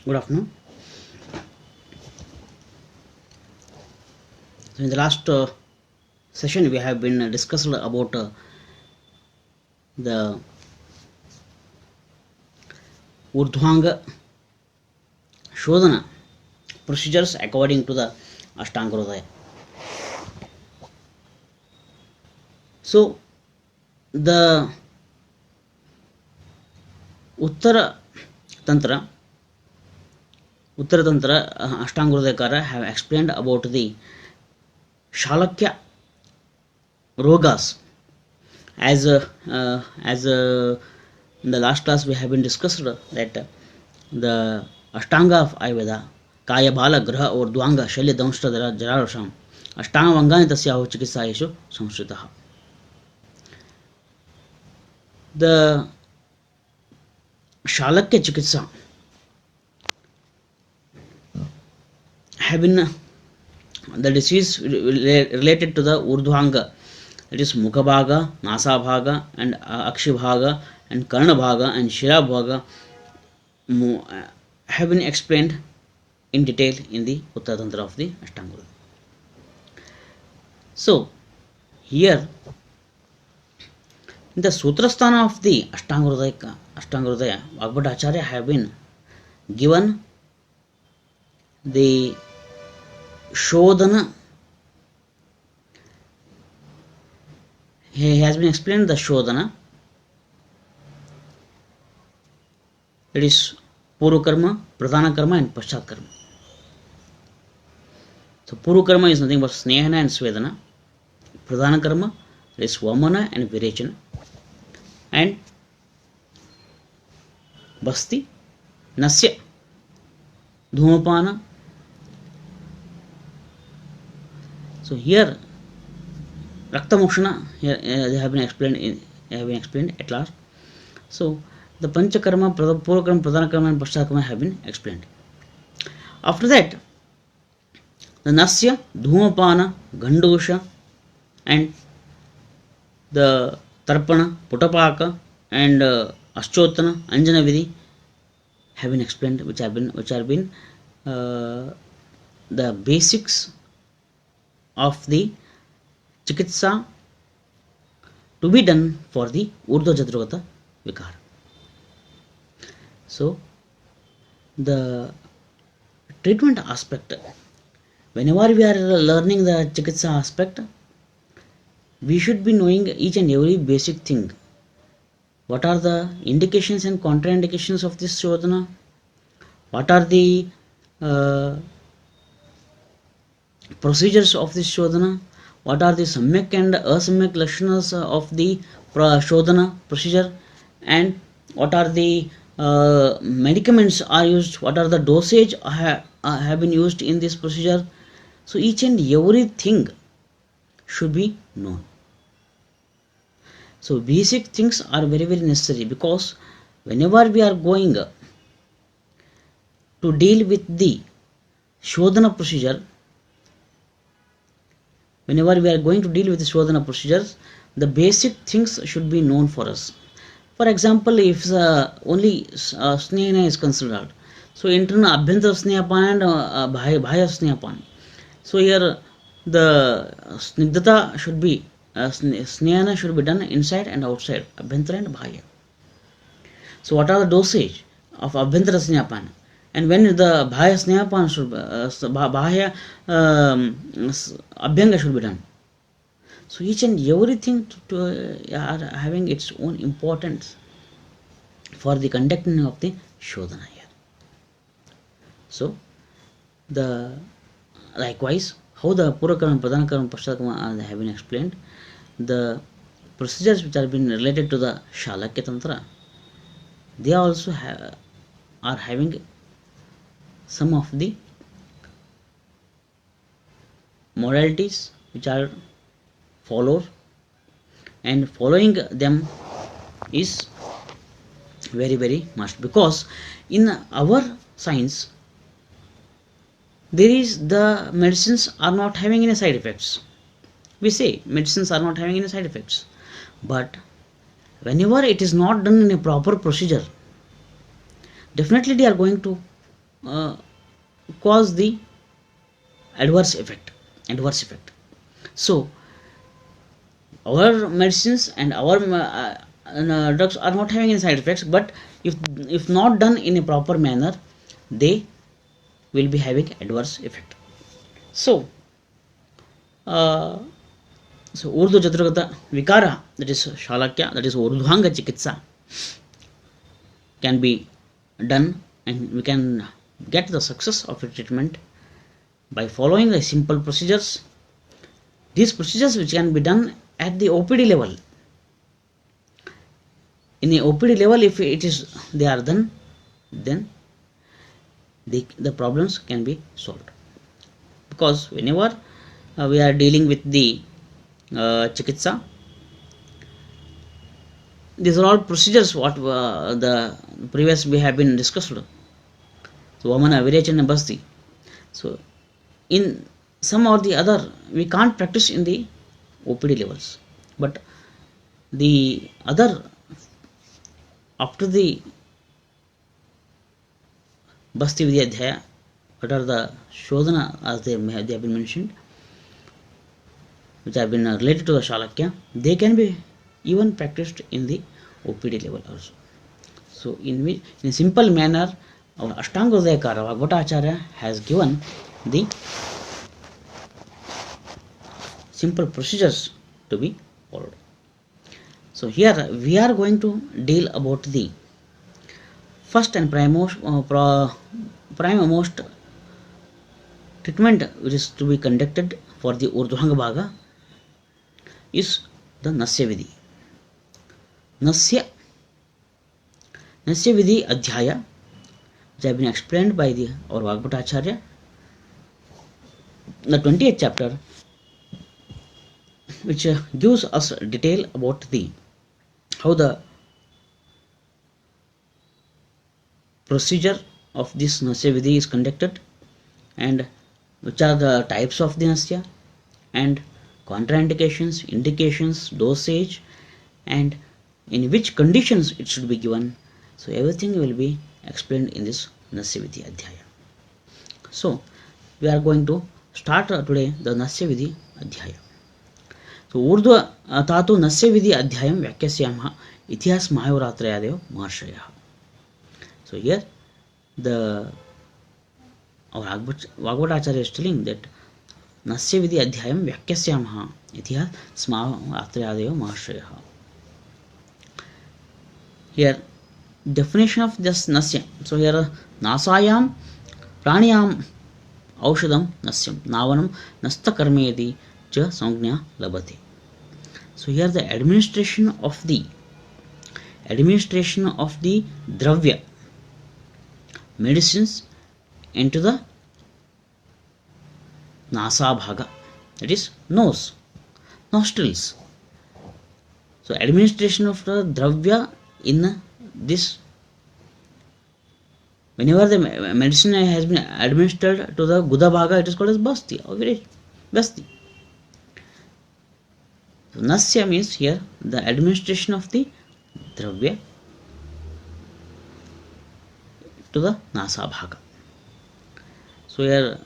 Good afternoon. So in the last session, we have been discussed about the Urdhwanga Sodhana procedures according to the Ashtanga. So the Uttara Tantra, Ashtanga have explained about the Shalakya Rogas as in the last class we have been discussed that the Ashtanga of Ayurveda Kaya Bala Graha or Dvanga Shalya Damshta Jararasham Ashtanga Vangani Tasyaho Chikisayeshu Samshritaha. The Shalakya Chikitsa have been the disease related to the Urdhwanga, that is Mukha Nasa Bhaga, and Akshi Bhaga, and Karna Bhaga, and Shira Bhaga, have been explained in detail in the Uttara Tantra of the Ashtanga. So, here, in the Sutrasthana of the Ashtanga Bhagavad Acharya have been given the Shodhana. He has been explained the Shodhana, that is Purva Karma, Pradhana Karma, and Paschat Karma. So Purva Karma is nothing but Snehana and Svedana. Pradhana Karma is Vamana and Virechana. And Basti, Nasya, Dhumapana. So here Rakta Mokshana here they have been explained at last. So the Pancha Karma, Purva Karma, Pradhana Karma, and Paschat Karma have been explained. After that, the Nasya, Dhumapana, Gandosha, and the Tarpana, Putapaka, and Aschotana, Anjana Vidhi have been explained, which have been the basics of the Chikitsa to be done for the Urdhva Jadrugata Vikara. So, the treatment aspect, whenever we are learning the Chikitsa aspect, we should be knowing each and every basic thing. What are the indications and contraindications of this Shodhana? What are the procedures of this Shodhana? What are the Samyak and Asamyak Lakshanas of the Shodhana procedure? And what are the medicaments are used? What are the dosage have been used in this procedure? So each and everything should be known. So basic things are very necessary, because whenever we are going to deal with the Shodhana procedure, the basic things should be known for us. For example, if only Snehana is considered, so internal Abhyantara Snehapan and Bhaya Snehapan. So here the Snigdhata should be, Snehana should be done inside and outside, Abhyantara and Bhaya. So what are the dosage of Abhyantara Snehapan? And when the Bhaya Snehapan should Bhaya Abhyanga should be done. So each and everything are having its own importance for the conducting of the Shodhana here. So likewise, how the Purva Karma, Pradhana Karma, Paschat Karma have been explained, the procedures which have been related to the Shalakya Tantra, they also are having some of the modalities which are followed, and following them is very must, because in our science there is the medicines are not having any side effects. We say medicines are not having any side effects, but whenever it is not done in a proper procedure, definitely they are going to uh, cause the adverse effect. So our medicines and our drugs are not having any side effects, but if not done in a proper manner, they will be having adverse effect. So uh, Urdu Jatragata Vikara, that is Shalakya, that is Urdhwanga Chikitsa, can be done, and we can get the success of a treatment by following the simple procedures. These procedures which can be done at the OPD level. In the OPD level, if it is they are done, then the problems can be solved. Because whenever we are dealing with the chikitsa, these are all procedures what the previous we have been discussed. So Vamana, Virechana, Basti. So in some or the other we can't practice in the OPD levels, but the other, after the Basti Vidyadhyaya, what are the Shodhana as they have been mentioned, which have been related to the Shalakya, they can be even practiced in the OPD level also. So in a simple manner, our Ashtanga Hridayakara Bhagavata has given the simple procedures to be followed. So here we are going to deal about the first and primemost treatment which is to be conducted for the Urdhwanga Bhaga is the Nasya Vidhi. Nasya Vidhi Adhyaya, which have been explained by our Bhagavata Acharya, the 20th chapter, which gives us detail about the how the procedure of this Nasya Vidhi is conducted, and which are the types of the Nasya, and contraindications, indications, dosage, and in which conditions it should be given. So everything will be explained in this Nasya Vidhi Adhyaya. So we are going to start today the Nasya Vidhi Adhyaya. So Urdhva Tatu Nasya Vidhi Adhyayam Vyakyasyaha Itihas Mahayavratrayadeva Maharshaya. So here our Bhagavata Acharya is telling that Nasya Vidhi Adhyayam Vyakyasyaha Itihas Mahayavratrayadeva Maharshaya. Here definition of this Nasya. So here Nasayam Pranayam Aushadam Nasyam Navanam Nasta Karmedi Cha Samgnya Labhate. So here the administration of the dravya medicines into the Nasa Bhaga, that is nose, nostrils. So administration of the dravya in this, whenever the medicine has been administered to the Guda Bhaga, it is called as Basti or Basti. So Nasya means here the administration of the dravya to the Nasa Bhaga. So here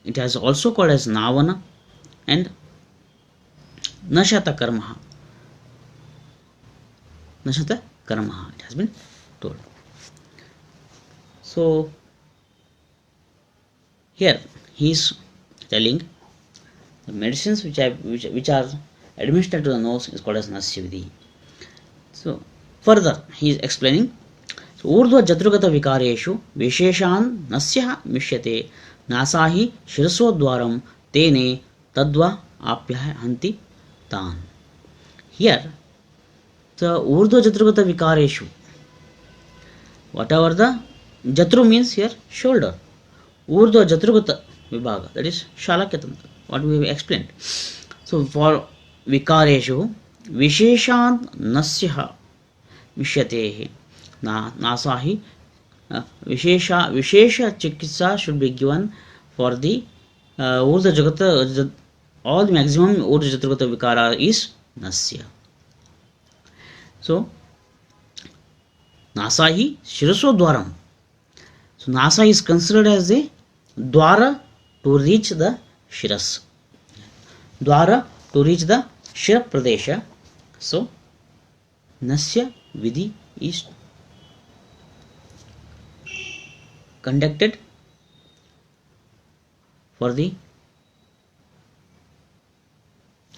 it has also called as Navana and Nashata Karmaha. Nashata Karmaha, it has been told. So here he is telling the medicines which are administered to the nose is called as Nasya Vidhi. So further he is explaining. So Urdhva Jatrugata Vikareshu Visheshan Nasya Mishyate Nasahi Shirasodwaram Tene Tadva Apyahanti Tan. Here the Urdhva Jatrugata Vikareshu, whatever the Jatru means here shoulder, Urdhva Jatrugata Vibhaga, that is Shalakyatantra, what we have explained. So for Vikareshu Visheshan Nasya Mishyate Nasahi Vishesha Chikitsa should be given for the Urdhva Jagata, all the maximum Urdhva Jatrugata Vikara is Nasya. So Nasahi Shirasodwaram. So Nasa is considered as a dwara to reach the Shiras. Dwara to reach the Shira Pradesha. So Nasya Vidhi is conducted for the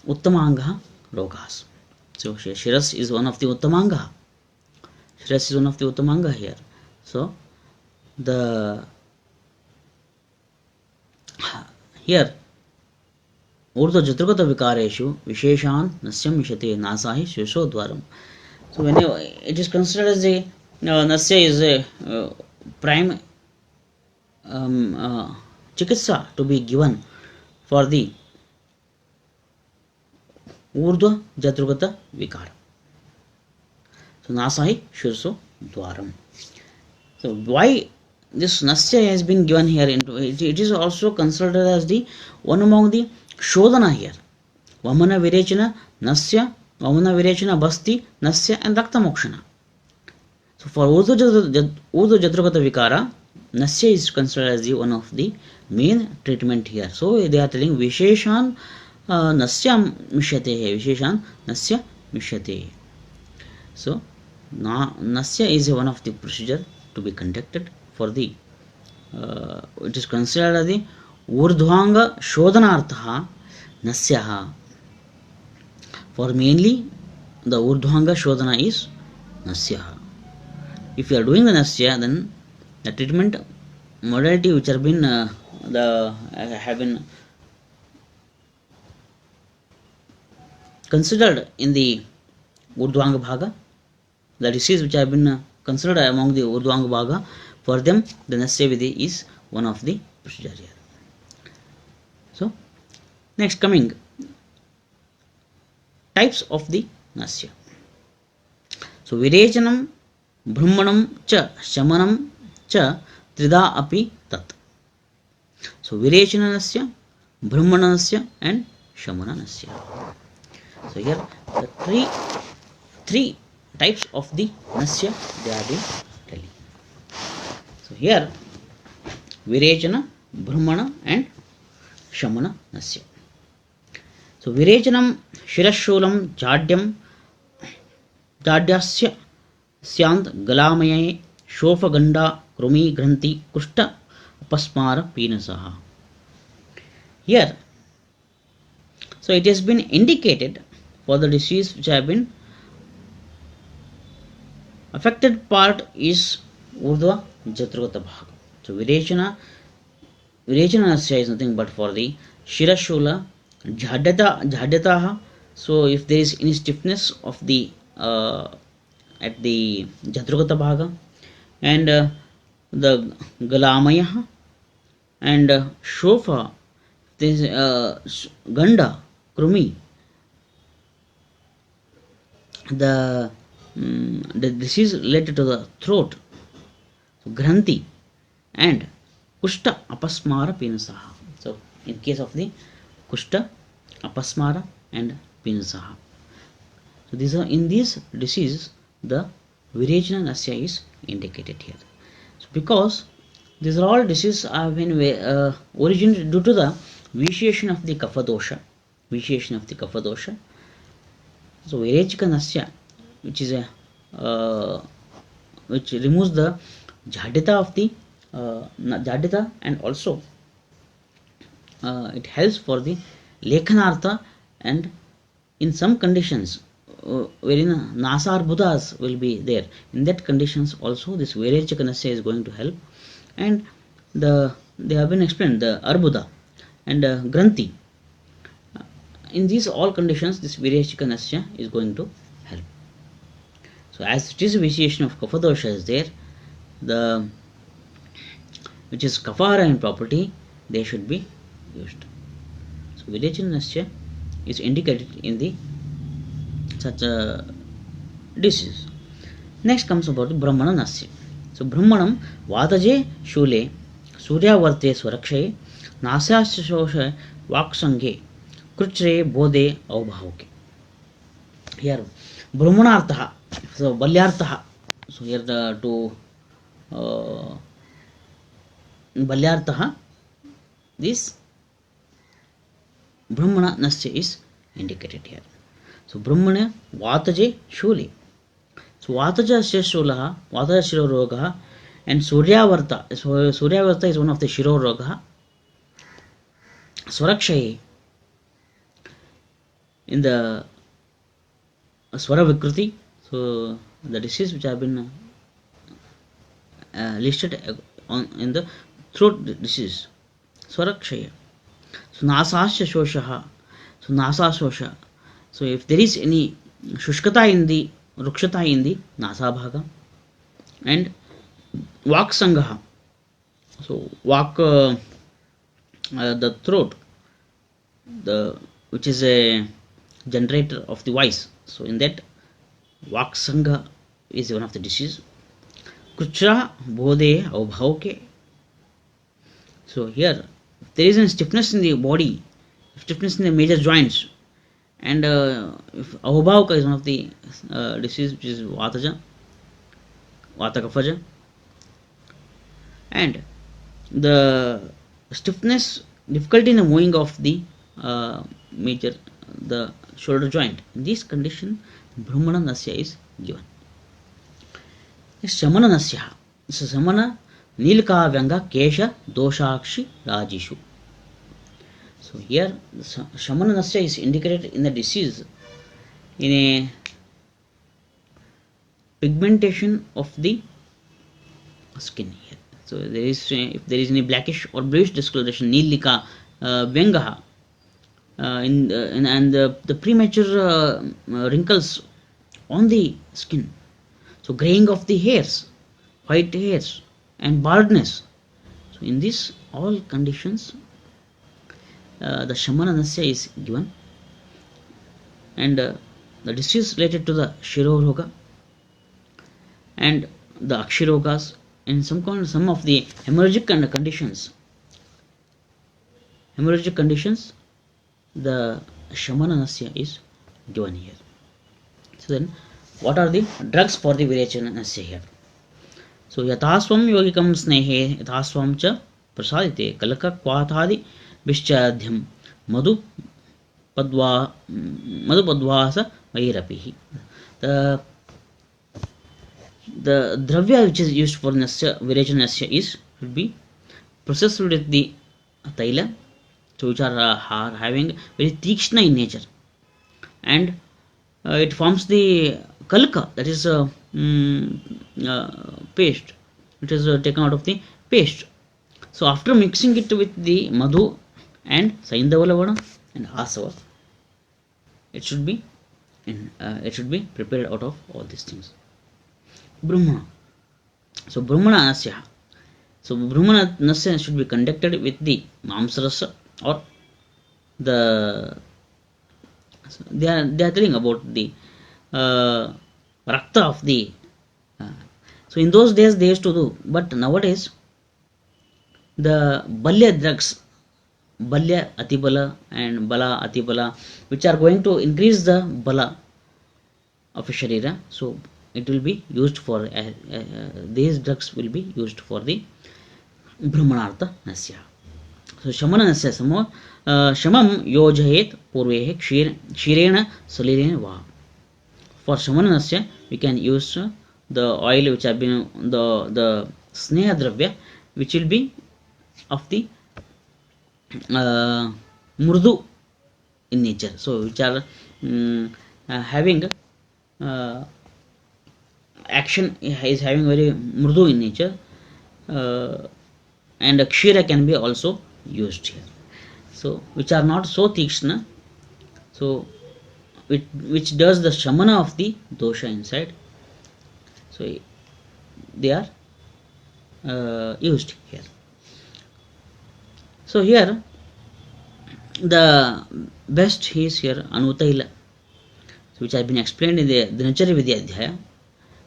Uttamanga Rogas. So Shiras is one of the Uttamanga. Shiras is one of the Uttamanga here. So the here Urdhva Jatrugata Vikareshu Visheshan Nasyam Vishate Nasa hi Sheshodwaram. So when it is considered as a Nasya is a prime chikitsa to be given for the Urdhva Jatrugata Vikara. So Nasa hi Sheshodwaram. So why this Nasya has been given here into it, it is also considered as the one among the Shodhana here. Vamana Virechana, Nasya, Vamana Virechana, Basti, Nasya and Rakta Mokshana. So for Urdhva Jatrugata Vikara, Nasya is considered as the one of the main treatment here. So they are telling Visheshan Nasya Mishyate, Visheshan Nasya Mishyate. So Nasya is one of the procedure to be conducted for the it is considered as the Urdhwanga Sodhanartha Nasyaha. For mainly the Urdhwanga Sodhana is Nasyaha. If you are doing the Nasya, then the treatment modality which have been have been considered in the Urdhwanga Bhaga, the disease which have been considered among the Urdhwanga Bhaga, for them the Nasya Vidhi is one of the procedure here. So next coming types of the Nasya. So Virechanam, Brahmanam cha, Shamanam cha, Trida api tat. So Virechana Nasya, Brahmana Nasya and Shamana Nasya. So here the three types of the Nasya they have been telling. So here Virechana, Brahmana and Shamana Nasya. So Virechanam Shirashulam Jadyam Jadyasya Syant Galamaye Shofa Ganda Krumi Granti Kushta Apasmara Pinasaha. Here, so it has been indicated for the disease which have been affected part is Urdhva Jatrugata Bhaga. So Virechana Nasya is nothing but for the Shirashula Jhadyataha. So if there is any stiffness of the at the Jatrugata Bhaga and the Galamaya and Shofa, this Ganda, Krumi, the disease related to the throat, so Granthi and Kushta Apasmara Pinasaha. So in case of the Kushta, Apasmara and Pinasaha. So these are in these diseases the Virechana Nasya is indicated here. So because these are all diseases have been originated due to the vitiation of the Kapha dosha. Vitiation of the Kapha dosha. So Virechika Nasya, which is a which removes the Jhadyata of the Jhadyata and also it helps for the Lekhanartha, and in some conditions wherein Nasa Arbudhas will be there, in that conditions also this Virechika Nasya is going to help. And they have been explained the Arbudha and Granthi. In these all conditions this Virechika Nasya is going to help. So as it is vitiation of Kapha dosha is there, the which is Kaphara in property, they should be used. So Virechana Nasya is indicated in the such a disease. Next comes about the Brahmana Nasya. So Brahmanam Vataje Shule Suryavarte Swarakshaye Nasyasya Shosha Vaksange Kruchre Bode Aubhauke. Here Brahmanartha, so Balyartha. So here the to balyartah this brahmana nasya is indicated here. So brahmana vataje shuli. So vataja shulaha, vataja shiro rogaha, and suryavarta. So suryavarta is one of the shiro rogaha. Swarakshaye in the swara vikriti. So the disease which have been listed in the throat disease. Swarakshaya. So nasasya shoshaha. So nasa shosha. So if there is any shushkata in the rukshata in the nasa bhaga, and vak sangaha. So vak the throat, the which is a generator of the voice. So in that vak sangha is one of the disease. Kuchra bodhe aubhauke. So here there is a stiffness in the body, stiffness in the major joints, and aubhauka is one of the disease which is vataja, vata kaphaja, and the stiffness, difficulty in the moving of the major, the shoulder joint. In this condition, brahmana nasya is given. Shamana nasya. So samana nilka vyanga kesha doshakshi rajishu. So here shamana nasya is indicated in the disease in a pigmentation of the skin here. So there is if there is any blackish or bluish discoloration, nilika vyangaha, and the premature wrinkles on the skin. So graying of the hairs, white hairs, and baldness. So in this all conditions, the shamana nasya is given, and the disease related to the shiroroga and the akshirogas, and some of the hemorrhagic conditions. Hemorrhagic conditions, the shamana nasya is given here. So then, what are the drugs for the virechana nasya here? So yathaswam yogikam snehe yathaswam cha prasadite kalaka kvathadi vischadhyam madhu padvasa vairapihi. The dravya which is used for nasya, virechana nasya is should be processed with the taila, so which are having very tikshna in nature, and it forms the kalka, that is paste. It is taken out of the paste. So after mixing it with the madhu and saindava lavana and asava, it should be prepared out of all these things. Brahmana. So brahmana nasya. So brahmana nasya should be conducted with the mamsarasa, or the, they are telling about the rakta of the so in those days they used to do, but nowadays the balya drugs, balya atibala and bala atibala, which are going to increase the bala of a sharira, so it will be used for these drugs will be used for the brahmanartha nasya. So shamana nasya samo shamam yojayet purvehe kshirena salirena va. For shamana nasya we can use the oil which have been the sneha dravya, which will be of the murdu in nature, so which are having action is having very murdu in nature, and kshira can be also used here, so which are not so tikshna, so which does the shamana of the dosha inside, so they are used here. So here the best is here anutaila, which has been explained in the Dinacharya Vidyadhyaya.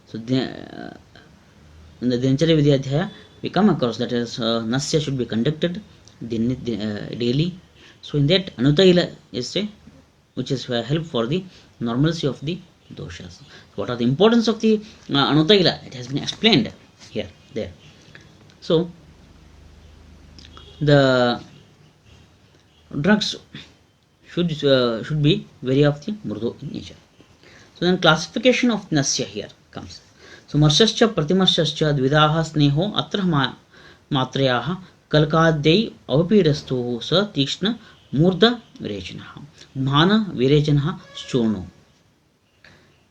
So in the Dinacharya Vidyadhyaya we come across that is nasya should be conducted daily. So in that anutaila is a which is help for the normalcy of the doshas. What are the importance of the anutaila? It has been explained here there. So the drugs should be very of the mrudu in nature. So then classification of nasya here comes. So marshascha pratimarshascha dvidaha sneho atra matrayaha kalkadyai avapidastu sa tikshna murda virechanaha dhana virechanaha churno.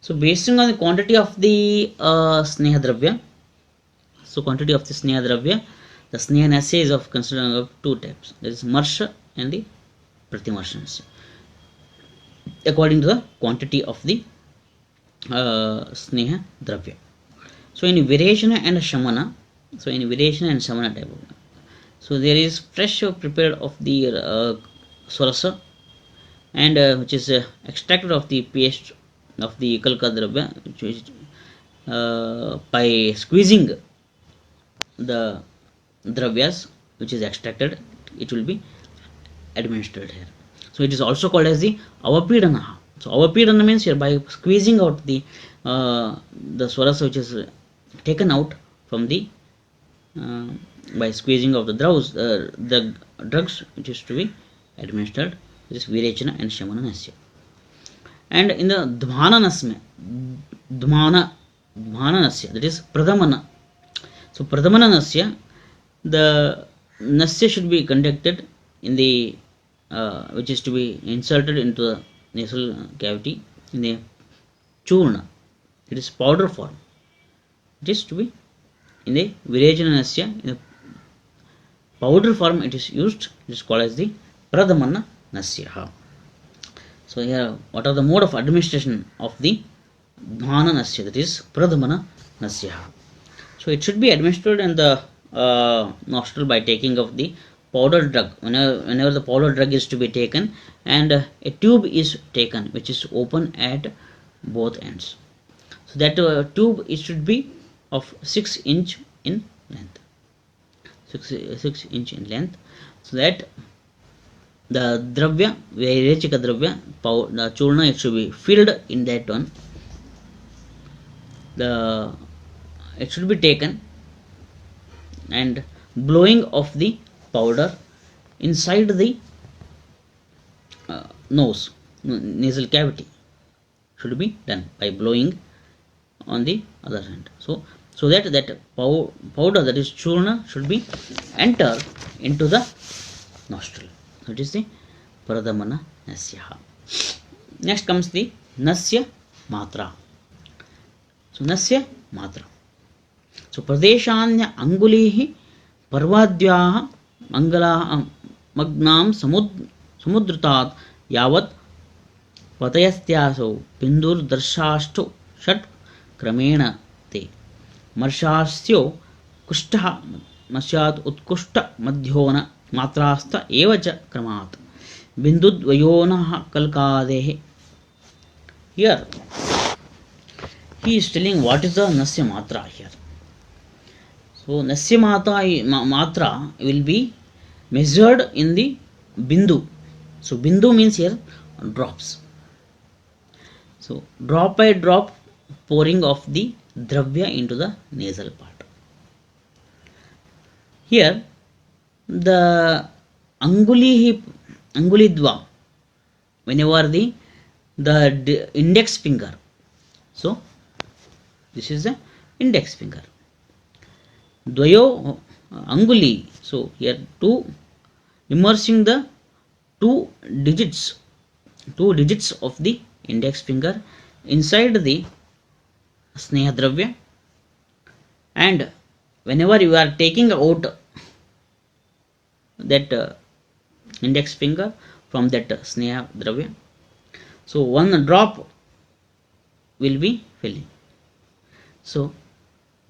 So basing on the quantity of the sneha dravya, so quantity of the sneha dravya, the sneha nasya is of considering of two types, that is marsha and the pratimarsha, according to the quantity of the sneha dravya. So in virechana and shamana, so in virechana and shamana type of, so there is fresh prepared of the swarasa and which is extracted of the paste of the kalka dravya, which is by squeezing the dravyas which is extracted, it will be administered here. So it is also called as the avapidana. So avapidana means here by squeezing out the swarasa which is taken out from the by squeezing of the drugs which is to be administered, this is virechana and shamana nasya. And in the dhmana nasya, that is pradhamana. So pradhamana nasya, the nasya should be conducted in the which is to be inserted into the nasal cavity in the churna, it is powder form. It is to be in the virechana nasya, in the powder form it is used, it is called as the pradhamana nasya. So here, what are the mode of administration of the dhana nasya, that is pradhamana nasya. So it should be administered in the nostril by taking of the powder drug. Whenever the powder drug is to be taken, and a tube is taken which is open at both ends. So that tube it should be of 6 inch in length, 6 inch in length, so that the dravya, virechika dravya, the churna, it should be filled in that one. It should be taken and blowing of the powder inside the nasal cavity should be done by blowing on the other hand. So that powder, that is churna, should be enter into the nostril. So it is the pradhamana nasya. Next comes the nasya matra. So nasya matra. So pradeshanya angulihi parvadyaha mangala magnam samudrutat yavat patayastyaso bindur darshashto shat kramena te marshastyo kushta mashyat utkushta madhyona matrasta evacha kramat bindudvayonah kalkadehe. Here he is telling what is the nasya matra here. So nasya matra will be measured in the bindu. So bindu means here drops. So drop by drop pouring of the dravya into the nasal part. Here the angulidva, whenever the index finger, so this is the index finger, dvayo anguli, so here immersing the two digits of the index finger inside the sneha dravya, and whenever you are taking out that index finger from that sneha dravya, so one drop will be filling. So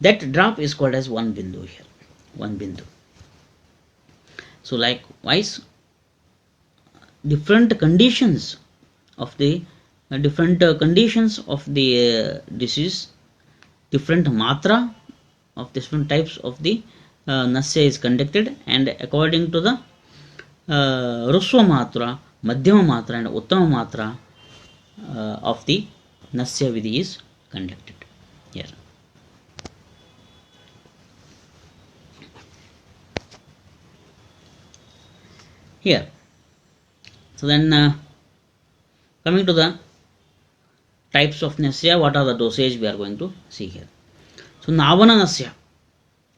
that drop is called as one bindu here, one bindu. So likewise, different conditions of the disease, different matra of different types of the nasya is conducted, and according to the rusva matra, madhyama matra and uttama matra of the nasya vidhi is conducted here. here. So then coming to the types of nasya, what are the dosage we are going to see here. So navana nasya.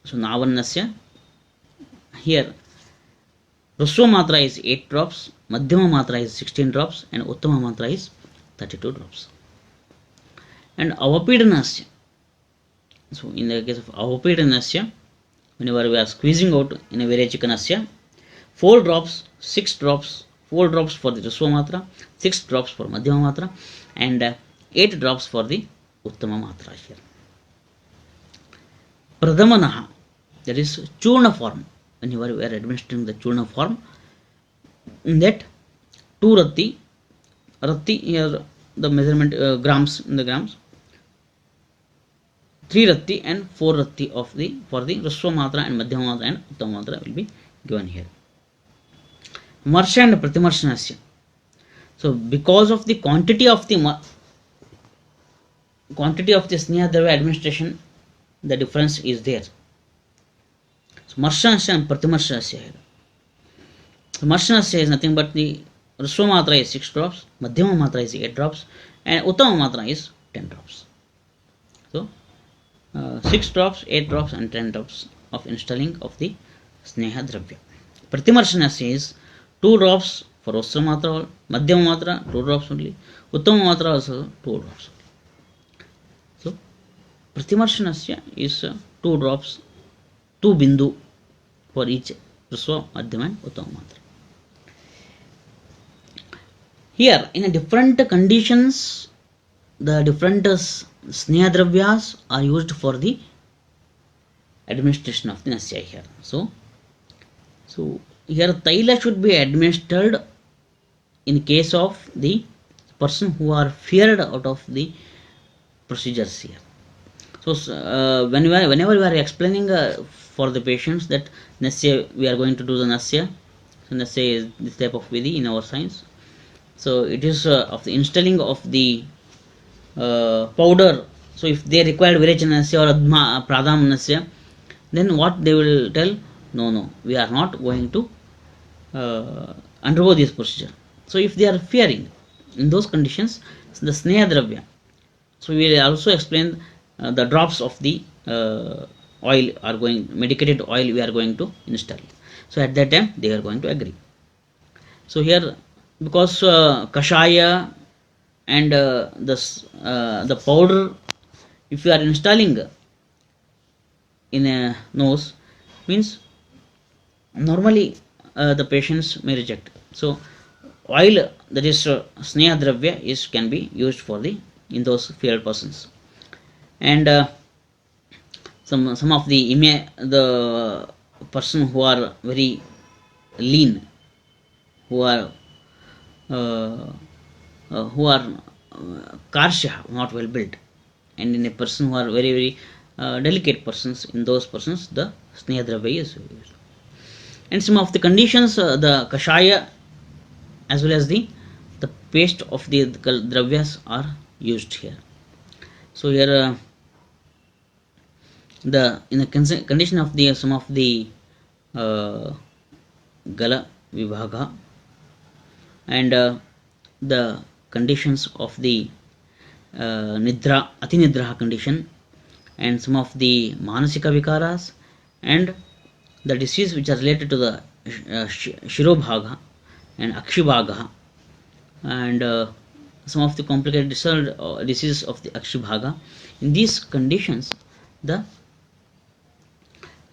So navana nasya, here Raswa matra is 8 drops, Madhyama matra is 16 drops, and Uttama matra is 32 drops. And Avapidanasya. So in the case of Avapidanasya, whenever we are squeezing out in a Virechika 4 drops, 6 drops, 4 drops for the Raswa matra, 6 drops for Madhyama matra, and 8 drops for the Uttama matra here. Pradhamanaha, that is Churna form. Whenever we are administering the Churna form, in that 2 Rati here the measurement grams in the grams, 3 Rati and 4 Rati of the for the Raswa matra and Madhyama matra and Uttama matra will be given here. Marsha and Pratimarshanasya. So because of the quantity of the Sneha Dravya administration, the difference is there. So Marshanasya and Pratimarshanasya here. So Marshanasya is nothing but the Raswa matra is 6 drops, Madhyama matra is 8 drops, and Uttama matra is 10 drops. So 6 drops, 8 drops, and 10 drops of installing of the Sneha Dravya. Pratimarshanasya is 2 drops for Raswa matra, Madhyama matra 2 drops only, Uttama matra also 2 drops. So Pratimarshanasya is 2 drops, 2 bindu for each Raswa, Madhyama, and Uttama matra. Here, in different conditions, the different Sneha Dravyas are used for the administration of the Nasya here. So here Taila should be administered in case of the person who are feared out of the procedures here. So whenever we are explaining for the patients that Nasya, we are going to do the Nasya. So Nasya is this type of Vidhi in our science. So it is of the installing of the powder. So if they require Virechana or Pradham Nasya, then what they will tell? No, we are not going to undergo this procedure. So if they are fearing, in those conditions, the Sneha Dravya. So we will also explain the drops of the oil are going, medicated oil we are going to install. So at that time they are going to agree. So here, because Kashaya and the powder, if you are installing in a nose, means normally the patients may reject. So oil, that is Sneha Dravya, is can be used for the in those feared persons. And some of the person who are very lean, who are karsha, not well built, and in a person who are very delicate persons, in those persons the Sneha Dravya is used. And some of the conditions, the Kashaya as well as the paste of the Dravyas are used here. So here in the condition of the some of the Gala Vibhaga, and the conditions of the Nidra, Ati Nidraha condition, and some of the Manasika Vikaras, and the disease which are related to the Shirobhaga and Akshibhaga, and some of the complicated diseases of the Akshibhaga. In these conditions, the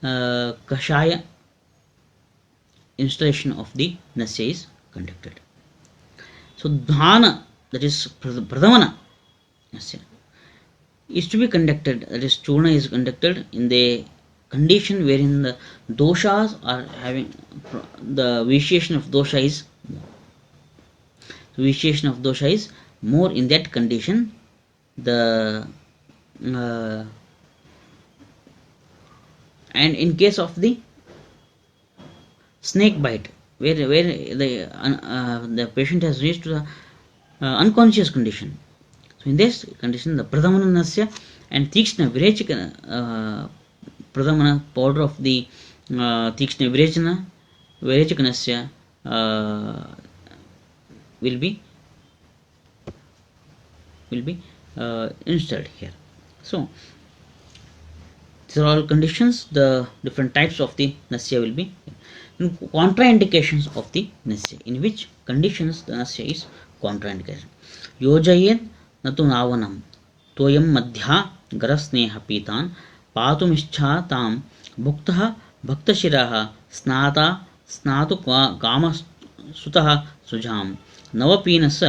Kashaya installation of the Nasya is conducted. So Dhana, that is Pradhamana Nasya, is to be conducted, that is Churna is conducted in the condition wherein the doshas are having, the vitiation of dosha is more. So vitiation of dosha is more. In that condition, the and in case of the snake bite, where the patient has reached to the unconscious condition. So in this condition, the Pradhamana Nasya and Tikshna Virechika Pradhamana powder of the Tikshna Virechika Nasya uh, will be installed here. So these are all conditions. The different types of the nasya will be contraindications of the nasya. In which conditions the nasya is contraindication? Yojayet natu navanam toyam madhya garasneha pitan पातुमिच्छा ताम भुक्तः भक्तशिरः स्नाता स्नातु कामसुतः सुजाम नवपीनस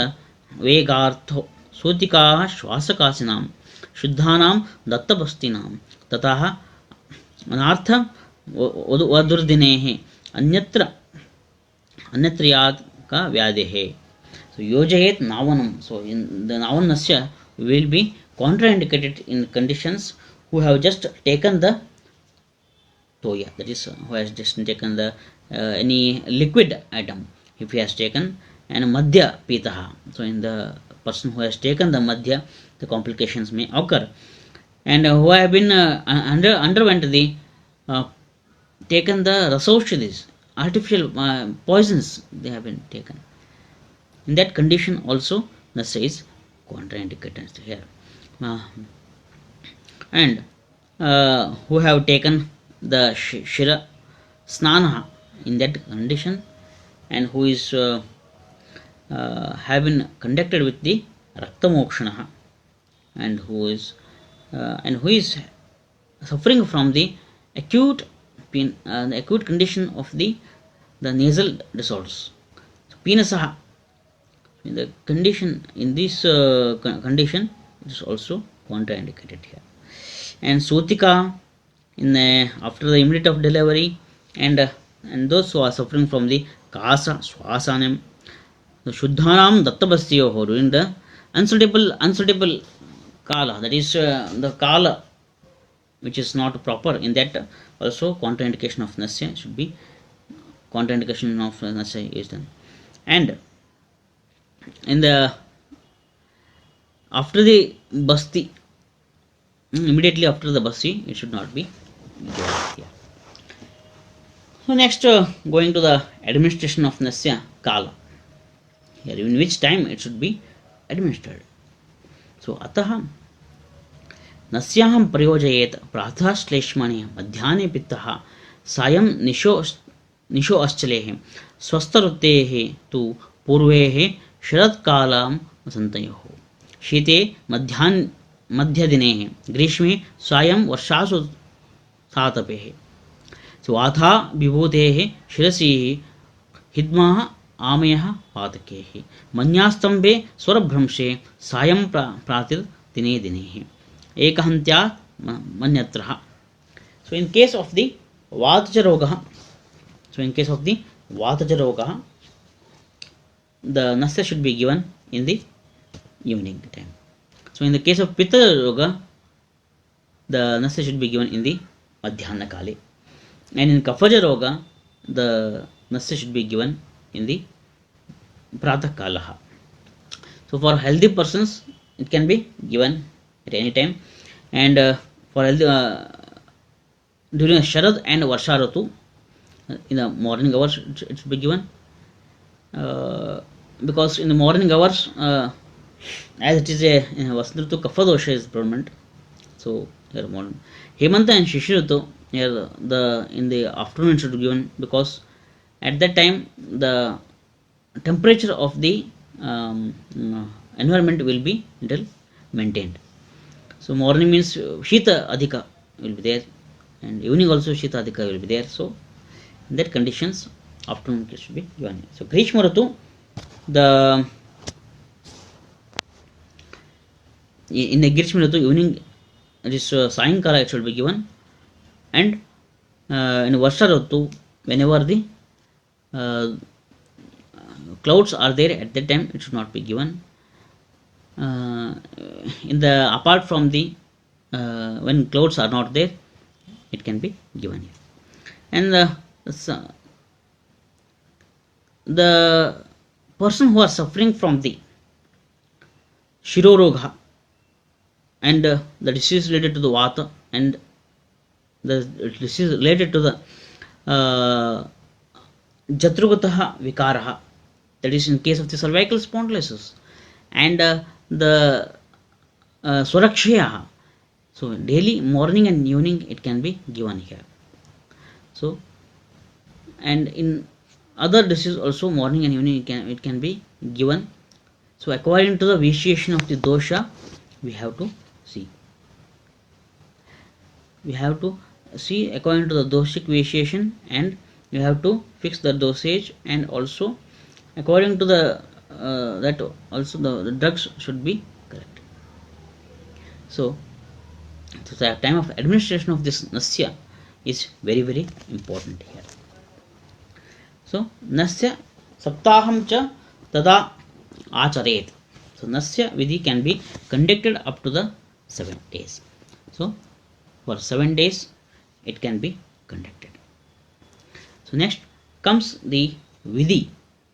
वेगार्थो सूतिकाः श्वासकासिनां शुद्धानां दत्तबस्तीनां ततः अनार्थ वधुर्दिनेः अन्यत्र अन्यत्रियात् का व्याधेः. So yojayet navanam. So in the navanasya will be contraindicated in conditions who have just taken the toya, that is who has just taken the any liquid item. If he has taken and madhya pitaha, so in the person who has taken the madhya, the complications may occur. And who have been underwent the taken the rasaushadis, artificial poisons they have been taken. In that condition also nasya is contraindicated here. And who have taken the shira snana in that condition, and who is have been conducted with the raktamokshana, and who is suffering from the acute pain, the acute condition of the nasal disorders. So, pinasaha, in the condition, in this condition, it is also contraindicated here. And sotika, in after the immediate of delivery, and those who are suffering from the kasa swasanam, the shuddhanam dattabasyoho, during the unsuitable kala, that is the kala which is not proper, in that also contraindication of nasya should be, contraindication of nasya is done. And in the after the basti, immediately after the basti, it should not be given here. So next, going to the administration of nasya kala, here in which time it should be administered. So atah नस्याहं प्रयोजयेत प्रातः श्लेष्मणे मध्याह्ने पित्तः सायं निशो अश्चलेः स्वस्थऋतेः तु पूर्वेः शरत्कालां वसन्तयोः शीते मध्यदिनेः ग्रीष्मे सायं वर्षासु तातपेः स्वाथा विभूतेः शिरसि हिद्माः आमयः पातकेः मन्यास्तम्भे स्वरभ्रंशे सायं प्रातिर्दिने दिनेः ekahantya manyatraha. So in case of the vataja rogaha, the nasya should be given in the evening time. So in the case of pitta roga, the nasya should be given in the madhyana kale. And in kafaja roga, the nasya should be given in the pratah kalaha. So for healthy persons, it can be given at any time, and for during Sharad and Varsha Ratu, in the morning hours it should be given, because in the morning hours, as it is a Vasanta Ritu, Kapha dosha is prevalent. So here morning Hemanta and Shishir Ritu, here the in the afternoon should be given, because at that time the temperature of the environment will be little maintained. So morning means Shita Adhika will be there, and evening also Shita Adhika will be there. So in that conditions, afternoon should be given. So Grishma Ratu, in the Grishma Ratu, evening, it is Sayankala it should be given, and in Varsha Ratu, whenever the clouds are there, at that time it should not be given. In the apart from the when clouds are not there, it can be given here. And the person who are suffering from the shirorogha, and the disease related to the vata, and the disease related to the Jatrugataha vikaraha, that is in case of the cervical spondylosis, and the Surakshayaha. So daily, morning and evening, it can be given here. So, and in other diseases also, morning and evening it can be given. So according to the vitiation of the dosha, we have to see. We have to see according to the doshic vitiation, and you have to fix the dosage, and also according to the that also the drugs should be correct. So the time of administration of this nasya is very very important here. So nasya saptaham cha tada acharet. So nasya vidhi can be conducted up to the 7 days. So for 7 days it can be conducted. So next comes the vidhi,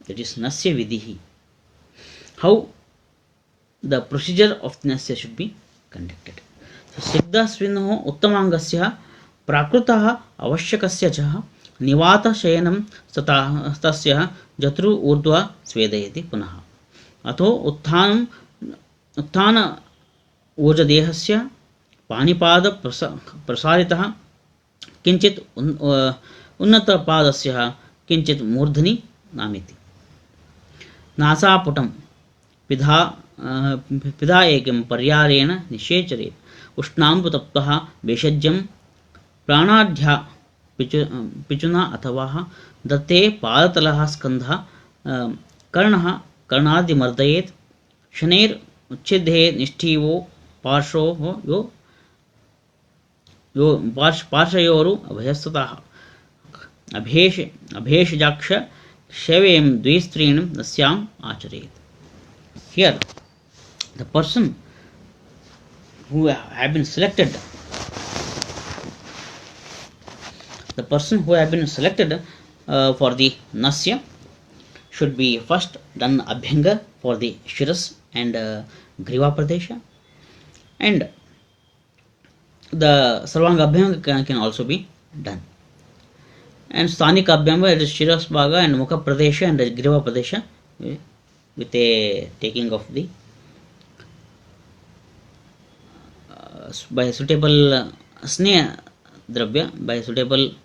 that is nasya vidhi. How the procedure of nasya should be conducted. So siddha swinoho uttamangasya prakrutah avashyakasya cha निवात शयनम तस्य जत्रु ऊर्ध्व स्वेदयति पुनः अथो उत्थान ऊर्जदेहस्य पाणिपाद प्रसारितः किंचित उन्नतपादस्य किंचित मूर्धनि नामिति नासापुटं पिधायकं पर्यारेण निषेचरेत् उष्णाम्बुतप्तः भेषज्यं प्राणाढ्या पिचुना अथवा दत्ते पादतलः स्कन्धः कर्णः कर्णादिमर्दयेत् शनैर् उच्छिद्धे निष्ठीवो पार्श्वो यो पार्श्वयोरु अभयस्ततः अभेषजाक्ष शैवेयं द्विस्त्रीणं नस्याम् आचरेत्. Here the person who have been selected for the nasya should be first done abhyanga for the shiras and griva pradesha, and the sarvanga abhyanga can also be done, and sthanika abhyanga, it is shiras bhaga and mukha pradesha and griva pradesha with a taking of the by suitable sneha dravya, by suitable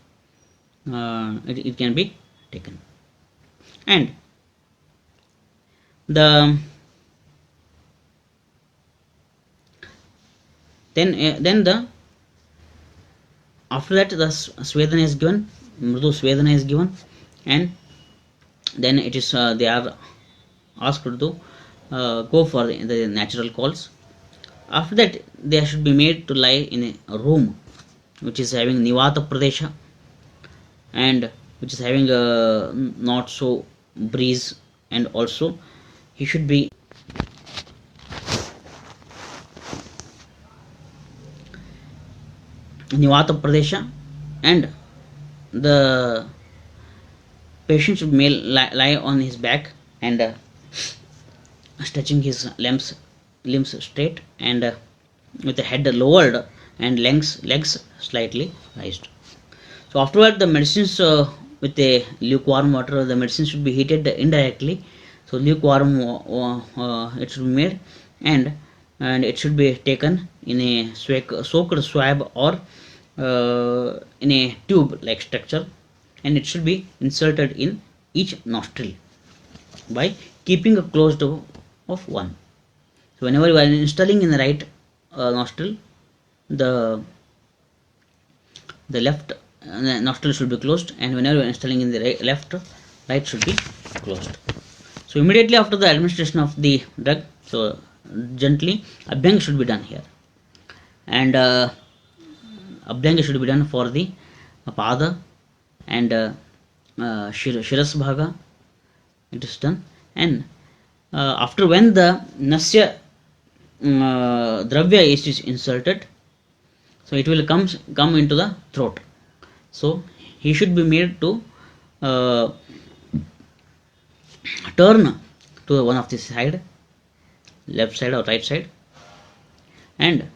it can be taken. And the then the after that the svedana is given, mrudu svedana is given, and then it is they are asked to go for the natural calls. After that they should be made to lie in a room which is having nivata pradesha and which is having a not so breeze, and also he should be nivata pradesha, and the patient should lie on his back and stretching his limbs straight, and with the head lowered and legs slightly raised. So afterward the medicines with a lukewarm water, the medicine should be heated indirectly. So lukewarm it should be made, and it should be taken in a soaked swab or in a tube like structure, and it should be inserted in each nostril by keeping a closed of one. So whenever you are installing in the right nostril, the left nostril should be closed, and whenever you are installing in the right should be closed. So immediately after the administration of the drug, so gently abhyanga should be done here, and abhyanga should be done for the pada and shiras bhaga. It is done, and after when the nasya dravya is inserted, so it will come into the throat. So he should be made to turn to one of the side, left side or right side, and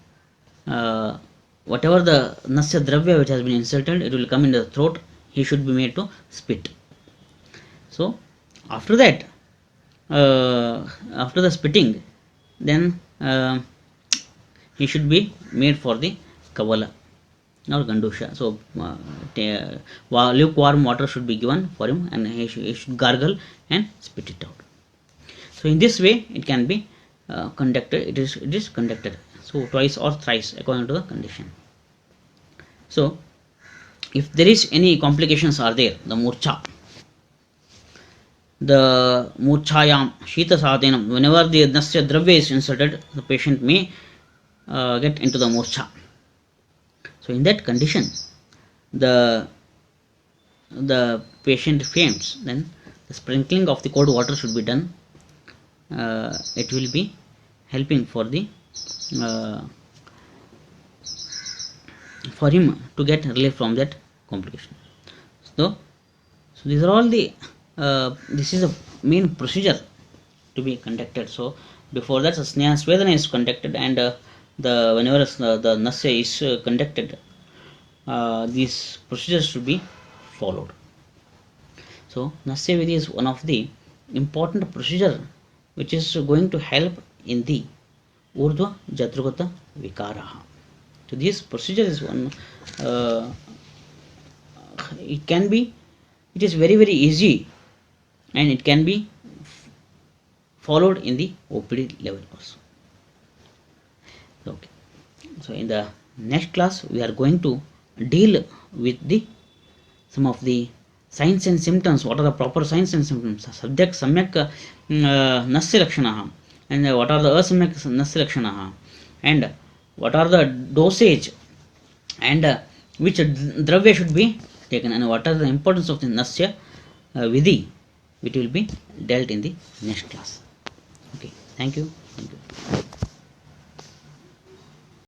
whatever the nasya dravya which has been inserted, it will come in the throat. He should be made to spit. So after that, after the spitting, then he should be made for the kavala or gandusha. So lukewarm water should be given for him, and he should gargle and spit it out. So in this way it can be conducted. It is conducted. So twice or thrice according to the condition. So if there is any complications are there, the murchayam shita sadhanam, whenever the nasya dravya is inserted, the patient may get into the murcha. So in that condition, the patient faints, then the sprinkling of the cold water should be done. It will be helping for the for him to get relief from that complication. So these are all the this is a main procedure to be conducted. So before that, sneha svedana is conducted, and the whenever the nasya is conducted, these procedures should be followed. So nasya vidhi is one of the important procedure which is going to help in the urdhva jatrugata vikaraha. So this procedure is one. It is very easy, and it can be followed in the OPD level also. Okay. So in the next class we are going to deal with some of the signs and symptoms. What are the proper signs and symptoms? Subject samyak nasya lakshanaha, and what are the asamyak nasya lakshanaha, and what are the dosage, and which dravya should be taken, and what are the importance of the nasya vidhi, which will be dealt in the next class. Okay, thank you.